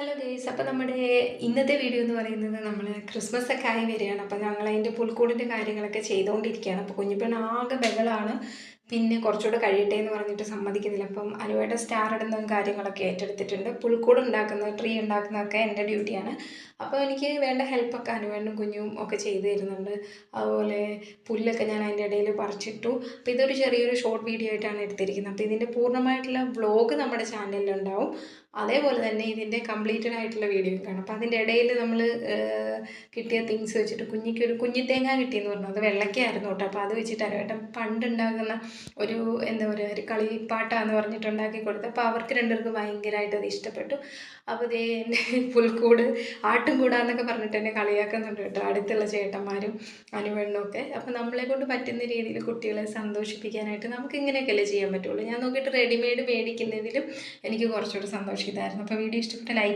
Hello guys, അപ്പോൾ നമ്മുടെ ഇന്നത്തെ വീഡിയോ എന്ന് പറയുന്നത് നമ്മൾ ക്രിസ്മസ് ഒക്കെ ആയി വരികയാണ്. അപ്പോൾ ഞങ്ങൾ അതിൻ്റെ പുൽക്കൂടിൻ്റെ കാര്യങ്ങളൊക്കെ ചെയ്തുകൊണ്ടിരിക്കുകയാണ്. അപ്പോൾ കുഞ്ഞിപ്പെണ്ണ് ആകെ ബഹളമാണ്. പിന്നെ കുറച്ചുകൂടെ കഴിയട്ടെ എന്ന് പറഞ്ഞിട്ട് സമ്മതിക്കുന്നില്ല. അപ്പം അനുവേട്ട സ്റ്റാർ ഇടുന്നതും കാര്യങ്ങളൊക്കെ ഏറ്റെടുത്തിട്ടുണ്ട്. പുൽക്കൂട് ഉണ്ടാക്കുന്നത്, ട്രീ ഉണ്ടാക്കുന്നതൊക്കെ എൻ്റെ ഡ്യൂട്ടിയാണ്. അപ്പോൾ എനിക്ക് വേണ്ട ഹെൽപ്പൊക്കെ അനുവേട്ടനും കുഞ്ഞും ഒക്കെ ചെയ്തു തരുന്നുണ്ട്. അതുപോലെ പുല്ലൊക്കെ ഞാൻ അതിൻ്റെ ഇടയിൽ പറിച്ചിട്ടു. അപ്പോൾ ഇതൊരു ചെറിയൊരു ഷോർട്ട് വീഡിയോ ആയിട്ടാണ് എടുത്തിരിക്കുന്നത്. അപ്പോൾ ഇതിൻ്റെ പൂർണ്ണമായിട്ടുള്ള വ്ളോഗ് നമ്മുടെ ചാനലിലുണ്ടാവും. അതേപോലെ തന്നെ ഇതിൻ്റെ കംപ്ലീറ്റഡ് ആയിട്ടുള്ള വീഡിയോ കാണാം. അപ്പോൾ അതിൻ്റെ ഇടയിൽ നമ്മൾ കിട്ടിയ തിങ്സ് വെച്ചിട്ട് കുഞ്ഞിക്കൊരു കുഞ്ഞിത്തേങ്ങ കിട്ടിയെന്ന് പറഞ്ഞു. അത് വെള്ളയ്ക്കായിരുന്നു കേട്ടോ. അപ്പോൾ അത് വെച്ചിട്ട് അനുവേട്ടൻ പണ്ടുണ്ടാകുന്ന ഒരു എന്താ പറയുക, ഒരു കളിപ്പാട്ടാന്ന് പറഞ്ഞിട്ട് ഉണ്ടാക്കി കൊടുത്തു. അപ്പോൾ അവർക്ക് രണ്ടുപേർക്ക് ഭയങ്കരമായിട്ട് അത് ഇഷ്ടപ്പെട്ടു. അപ്പോൾ ഇതേ എൻ്റെ പുൽക്കൂട് ആട്ടും കൂടാന്നൊക്കെ പറഞ്ഞിട്ട് എന്നെ കളിയാക്കുന്നുണ്ട് കേട്ടോ, അടുത്തുള്ള ചേട്ടന്മാരും അനുവേണ്ണനും ഒക്കെ. അപ്പോൾ നമ്മളെ കൊണ്ട് പറ്റുന്ന രീതിയിൽ കുട്ടികളെ സന്തോഷിപ്പിക്കാനായിട്ട് നമുക്ക് ഇങ്ങനെയൊക്കെയല്ലേ ചെയ്യാൻ പറ്റുള്ളൂ. ഞാൻ നോക്കിയിട്ട് റെഡിമെയ്ഡ് മേടിക്കുന്നതിലും എനിക്ക് കുറച്ചുകൂടി സന്തോഷം ഇതായിരുന്നു. അപ്പോൾ വീഡിയോ ഇഷ്ടപ്പെട്ട ലൈക്ക്